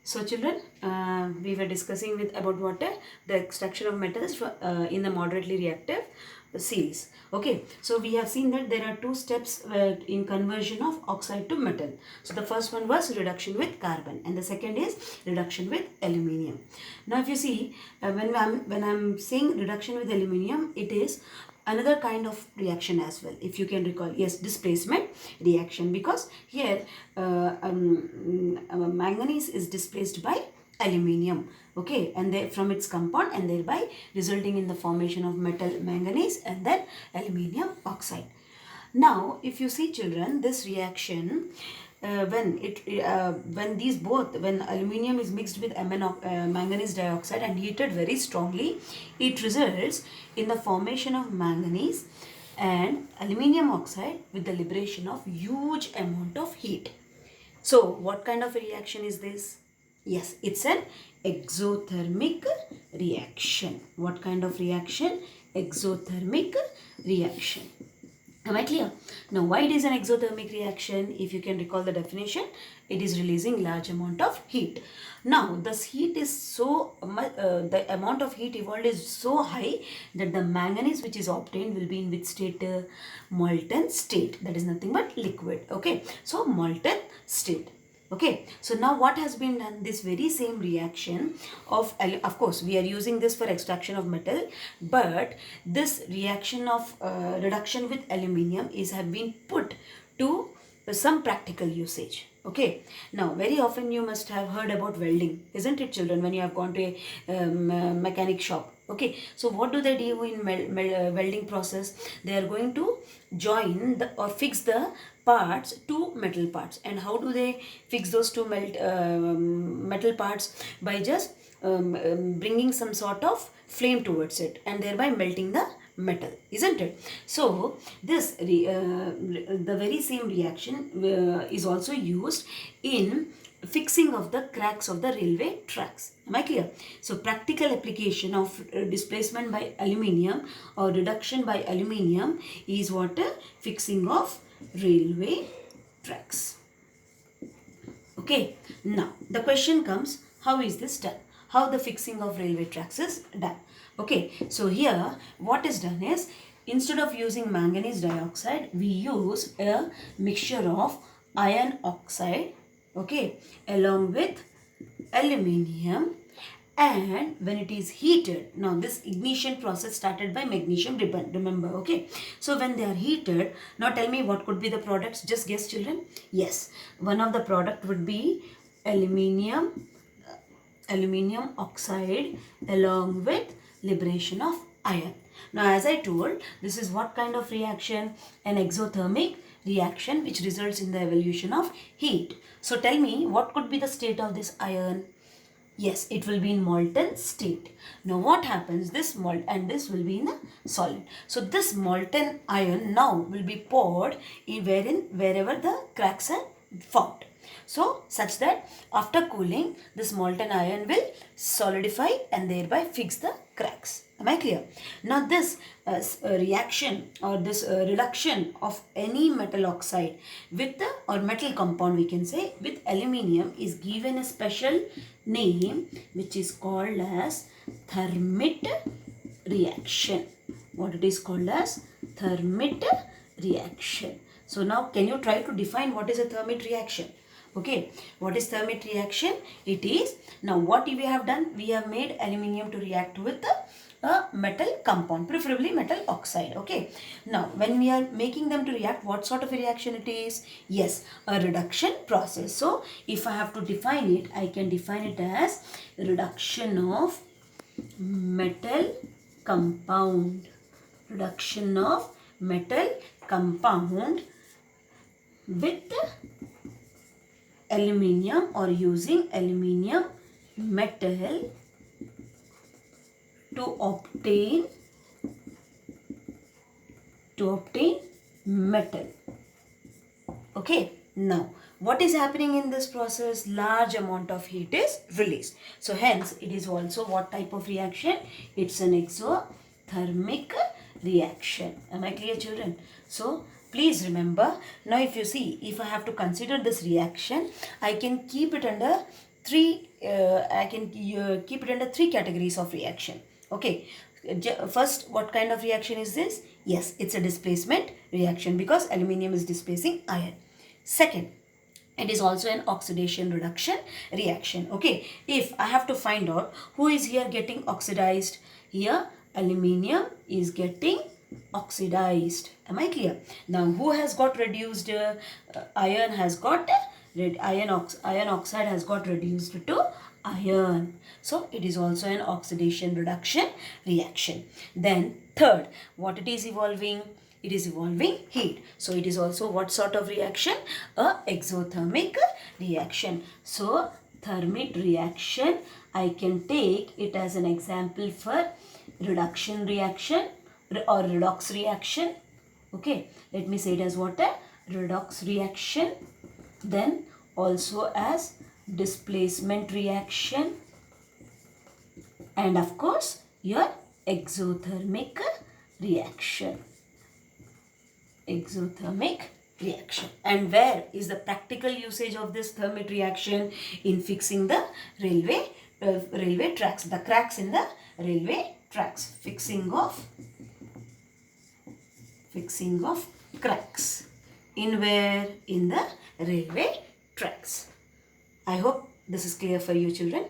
So children, we were discussing about water, the extraction of metals in the moderately reactive series. Okay, so we have seen that there are two steps in conversion of oxide to metal. So the first one was reduction with carbon and the second is reduction with aluminium. Now if you see, when I'm saying reduction with aluminium, it is another kind of reaction as well, if you can recall. Yes, displacement reaction, because here manganese is displaced by aluminium, okay, and from its compound, and thereby resulting in the formation of metal manganese and then aluminium oxide. Now if you see children, this reaction, when aluminium is mixed with manganese dioxide and heated very strongly, it results in the formation of manganese and aluminium oxide with the liberation of huge amount of heat. So what kind of a reaction is this? Yes, it's an exothermic reaction. What kind of reaction? Exothermic reaction. Am I clear? Now, why it is an exothermic reaction? If you can recall the definition, it is releasing large amount of heat. Now, this heat is the amount of heat evolved is so high that the manganese which is obtained will be in which state? Molten state. That is nothing but liquid. Okay, so molten state. Okay, so now what has been done? This very same reaction of course we are using this for extraction of metal, but this reaction of reduction with aluminium have been put to some practical usage. Okay, now very often you must have heard about welding, isn't it children, when you have gone to a mechanic shop. Okay, so what do they do in welding process? They are going to join or fix the parts, two metal parts. And how do they fix those two metal parts? By just bringing some sort of flame towards it and thereby melting the metal, isn't it? So this the very same reaction is also used in fixing of the cracks of the railway tracks. Am I clear? So practical application of displacement by aluminium or reduction by aluminium is what? Fixing of railway tracks. Okay, now the question comes, how is this done? How the fixing of railway tracks is done? Okay, so here what is done is, instead of using manganese dioxide, we use a mixture of iron oxide, okay, along with aluminium. And when it is heated, now this ignition process started by magnesium ribbon, remember, okay. So when they are heated, now tell me what could be the products, just guess children. Yes, one of the product would be aluminium oxide along with liberation of iron. Now as I told, this is what kind of reaction? An exothermic reaction which results in the evolution of heat. So tell me, what could be the state of this iron? Yes, it will be in molten state. Now what happens? This malt and this will be in a solid. So this molten iron now will be poured in wherever the cracks are formed. So such that after cooling, this molten iron will solidify and thereby fix the cracks. Am I clear? Now this reaction or this reduction of any metal oxide with or metal compound, we can say, with aluminium is given a special name which is called as Thermite reaction. What it is called as? Thermite reaction. So now can you try to define what is a Thermite reaction? Okay, what is Thermite reaction? It is, now what we have done, we have made aluminium to react with a metal compound, preferably metal oxide. Okay, now when we are making them to react, what sort of a reaction it is? Yes, a reduction process. So if I have to define it, I can define it as reduction of metal compound. Reduction of metal compound with aluminium or using aluminium metal to obtain metal. Okay, now what is happening in this process? Large amount of heat is released. So hence it is also what type of reaction? It's an exothermic reaction. Am I clear children? So please remember, now if you see, if I have to consider this reaction, I can keep it under keep it under three categories of reaction. Okay. First, what kind of reaction is this? Yes, it's a displacement reaction because aluminium is displacing iron. Second, it is also an oxidation reduction reaction. Okay, if I have to find out who is here getting oxidized, here aluminium is getting oxidized. Am I clear? Now who has got reduced? Iron has got iron oxide has got reduced to iron. So it is also an oxidation reduction reaction. Then third, what it is evolving? It is evolving heat. So it is also what sort of reaction? A exothermic reaction. So thermite reaction, I can take it as an example for reduction reaction or redox reaction. Okay, let me say it as what? A redox reaction. Then also as displacement reaction, and of course your exothermic reaction. Exothermic reaction. And where is the practical usage of this thermite reaction? In fixing the railway tracks, the cracks in the railway tracks, fixing of cracks. In where? In the railway tracks. I hope this is clear for you, children.